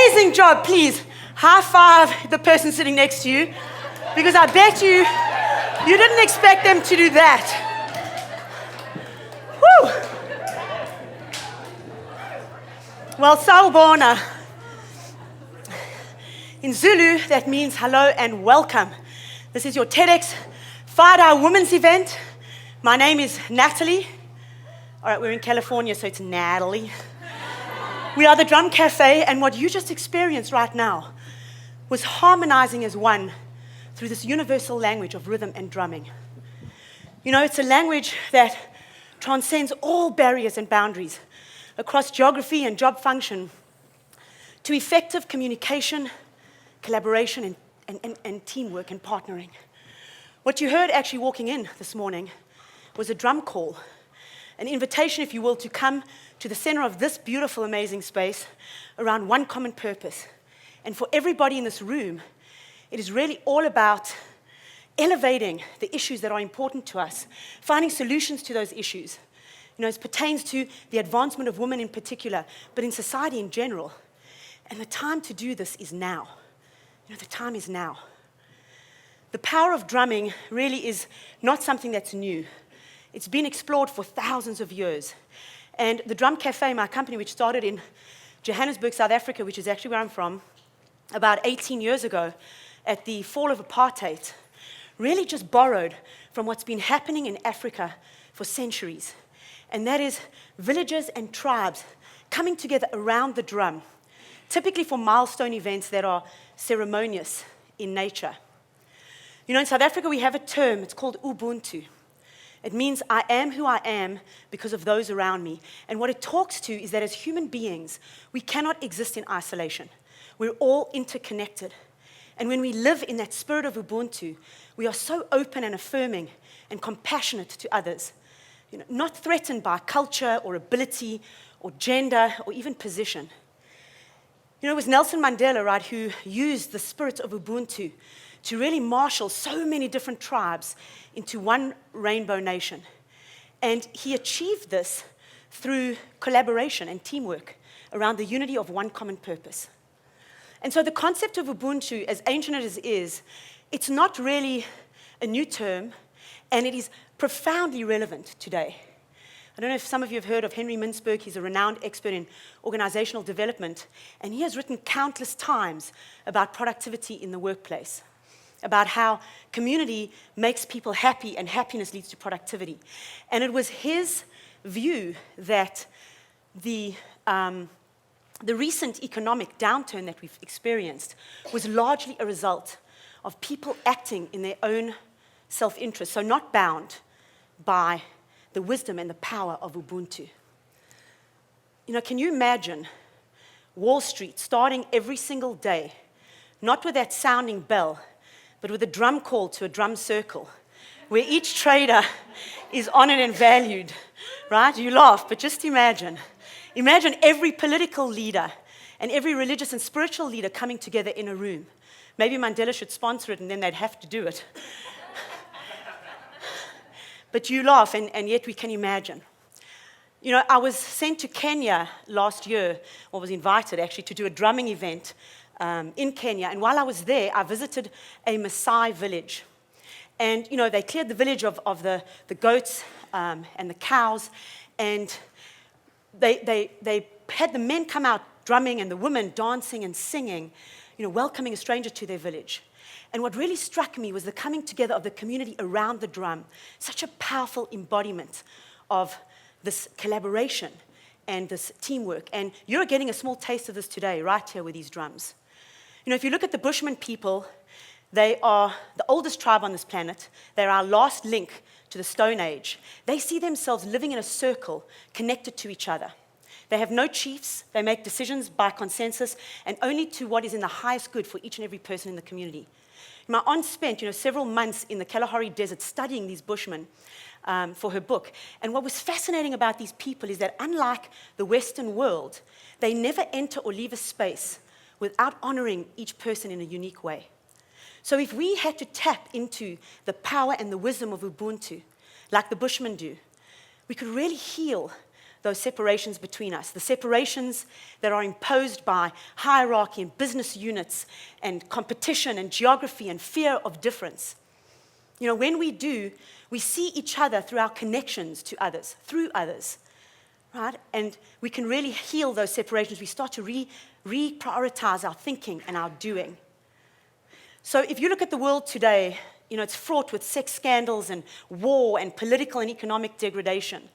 Amazing job. Please, high five the person sitting next to you, because I bet you didn't expect them to do that. Woo! Well, sawubona. In Zulu, that means hello and welcome. This is your TEDxFiDiWomen's event. My name is Natalie. All right, we're in California, so it's Natalie. We are the Drum Cafe, and what you just experienced right now was harmonizing as one through this universal language of rhythm and drumming. You know, it's a language that transcends all barriers and boundaries across geography and job function to effective communication, collaboration, and teamwork and partnering. What you heard actually walking in this morning was a drum call, an invitation, if you will, to come to the center of this beautiful, amazing space around one common purpose. And for everybody in this room, it is really all about elevating the issues that are important to us, finding solutions to those issues, you know, as pertains to the advancement of women in particular, but in society in general. And the time to do this is now. You know, the time is now. The power of drumming really is not something that's new. It's been explored for thousands of years. And the Drum Cafe, my company, which started in Johannesburg, South Africa, which is actually where I'm from, about 18 years ago, at the fall of apartheid, really just borrowed from what's been happening in Africa for centuries. And that is villages and tribes coming together around the drum, typically for milestone events that are ceremonious in nature. You know, in South Africa, we have a term, it's called Ubuntu. It means I am who I am because of those around me. And what it talks to is that as human beings, we cannot exist in isolation. We're all interconnected. And when we live in that spirit of Ubuntu, we are so open and affirming and compassionate to others, you know, not threatened by culture or ability or gender or even position. You know, it was Nelson Mandela, right, who used the spirit of Ubuntu to really marshal so many different tribes into one rainbow nation. And he achieved this through collaboration and teamwork around the unity of one common purpose. And so the concept of Ubuntu, as ancient as it is, it's not really a new term, and it is profoundly relevant today. I don't know if some of you have heard of Henry Mintzberg. He's a renowned expert in organizational development, and he has written countless times about productivity in the workplace, about how community makes people happy and happiness leads to productivity. And it was his view that the recent economic downturn that we've experienced was largely a result of people acting in their own self-interest, so not bound by the wisdom and the power of Ubuntu. You know, can you imagine Wall Street starting every single day, not with that sounding bell, but with a drum call to a drum circle, where each trader is honored and valued, right? You laugh, but just imagine. Imagine every political leader and every religious and spiritual leader coming together in a room. Maybe Mandela should sponsor it, and then they'd have to do it. But you laugh, and yet we can imagine. You know, I was sent to Kenya last year, or was invited actually, to do a drumming event in Kenya. And while I was there, I visited a Maasai village. And, you know, they cleared the village of the goats and the cows. And they had the men come out drumming and the women dancing and singing, you know, welcoming a stranger to their village. And what really struck me was the coming together of the community around the drum, such a powerful embodiment of this collaboration and this teamwork. And you're getting a small taste of this today, right here with these drums. You know, if you look at the Bushman people, they are the oldest tribe on this planet. They're our last link to the Stone Age. They see themselves living in a circle, connected to each other. They have no chiefs. They make decisions by consensus and only to what is in the highest good for each and every person in the community. My aunt spent, you know, several months in the Kalahari Desert studying these Bushmen for her book. And what was fascinating about these people is that unlike the Western world, they never enter or leave a space without honoring each person in a unique way. So if we had to tap into the power and the wisdom of Ubuntu, like the Bushmen do, we could really heal those separations between us, the separations that are imposed by hierarchy and business units and competition and geography and fear of difference. You know, when we do, we see each other through our connections to others, through others, right? And we can really heal those separations. We start to reprioritize our thinking and our doing. So if you look at the world today, you know, it's fraught with sex scandals and war and political and economic degradation.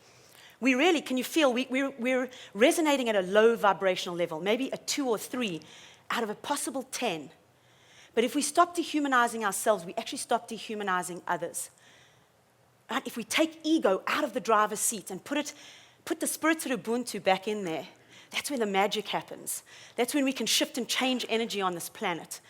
We really, can you feel, we're resonating at a low vibrational level, maybe a 2 or 3 out of a possible 10. But if we stop dehumanizing ourselves, we actually stop dehumanizing others. Right? If we take ego out of the driver's seat and put the spirit of Ubuntu back in there, that's when the magic happens. That's when we can shift and change energy on this planet,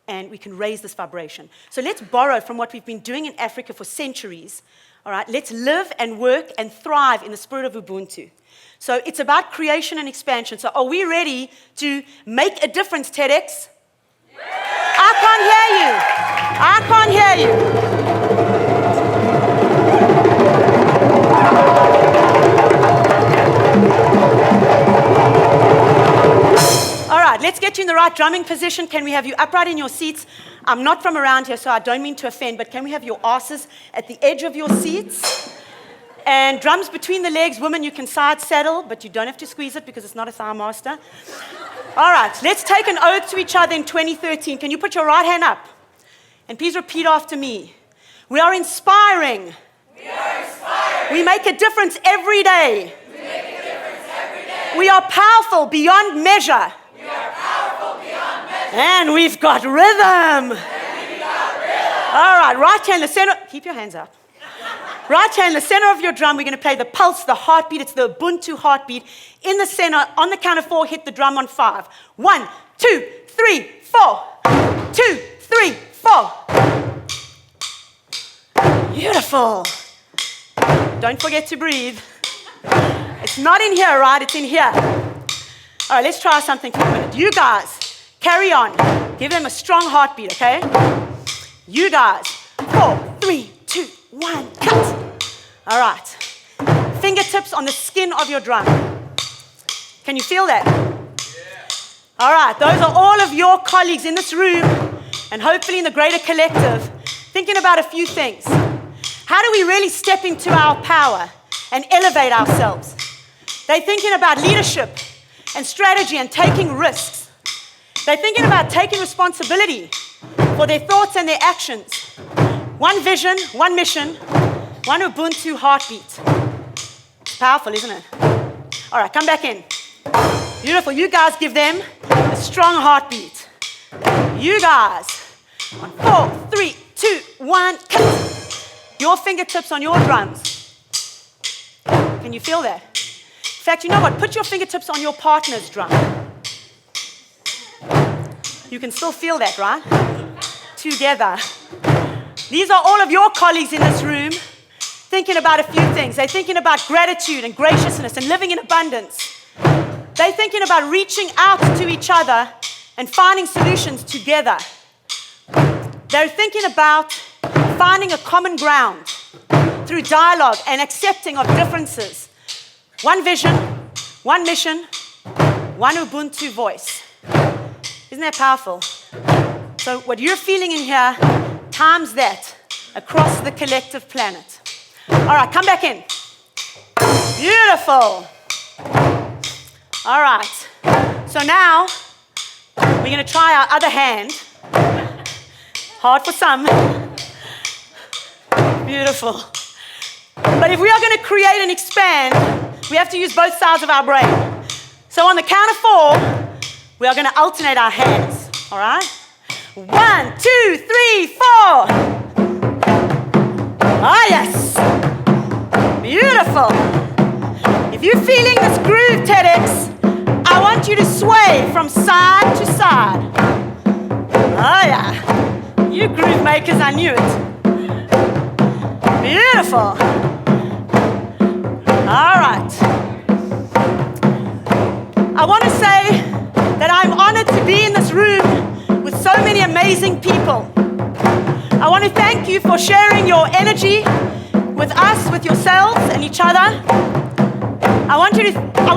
and we can raise this vibration. So let's borrow from what we've been doing in Africa for centuries. All right, let's live and work and thrive in the spirit of Ubuntu. So it's about creation and expansion. So are we ready to make a difference, TEDx? Yeah. I can't hear you. All right, let's get you in the right drumming position. Can we have you upright in your seats? I'm not from around here, so I don't mean to offend, but can we have your asses at the edge of your seats? And drums between the legs. Women, you can side saddle, but you don't have to squeeze it because it's not a thigh master. All right, let's take an oath to each other in 2013. Can you put your right hand up? And please repeat after me. We are inspiring. We are inspiring. We make a difference every day. We make a difference every day. We are powerful beyond measure. We are powerful beyond measure. And we've got rhythm. All right, right hand in the center. Keep your hands up. Right hand in the center of your drum. We're going to play the pulse, the heartbeat. It's the Ubuntu heartbeat. In the center, on the count of 4, hit the drum on 5. 1, 2, 3, 4. 2, 3, 4. Beautiful. Don't forget to breathe. It's not in here, right? It's in here. All right, let's try something for a minute. You guys, carry on. Give them a strong heartbeat, okay? You guys, 4, 3, 2, 1, cut. All right. Fingertips on the skin of your drum. Can you feel that? Yeah. All right, those are all of your colleagues in this room and hopefully in the greater collective thinking about a few things. How do we really step into our power and elevate ourselves? They're thinking about leadership and strategy and taking risks. They're thinking about taking responsibility for their thoughts and their actions. One vision, one mission, one Ubuntu heartbeat. It's powerful, isn't it? All right, come back in. Beautiful. You guys give them a strong heartbeat. You guys, on 4, 3, 2, 1, cut. Your fingertips on your drums. Can you feel that? In fact, you know what? Put your fingertips on your partner's drum. You can still feel that, right? Together. These are all of your colleagues in this room thinking about a few things. They're thinking about gratitude and graciousness and living in abundance. They're thinking about reaching out to each other and finding solutions together. They're thinking about finding a common ground through dialogue and accepting of differences. One vision, one mission, one Ubuntu voice. Isn't that powerful? So what you're feeling in here, times that across the collective planet. All right, come back in. Beautiful. All right. So now we're going to try our other hand. Hard for some. Beautiful. But if we are going to create and expand, we have to use both sides of our brain. So on the count of 4, we are going to alternate our hands. All right? 1, 2, 3, 4. Ah, yes. Beautiful. If you're feeling this groove, TEDx, I want you to sway from side to side. Oh, yeah. You groove makers, I knew it. Beautiful. All right. I want to say that I'm honored to be in this room with so many amazing people. I want to thank you for sharing your energy with us, with yourselves and each other. I want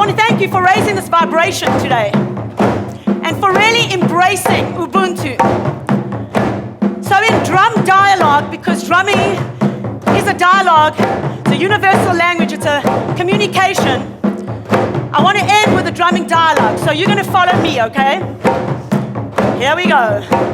to thank you for raising this vibration today and for really embracing Ubuntu. So in drum dialogue, because drumming is a dialogue, it's a universal language, it's a communication, I want to end with a drumming dialogue. So you're going to follow me, okay? Here we go.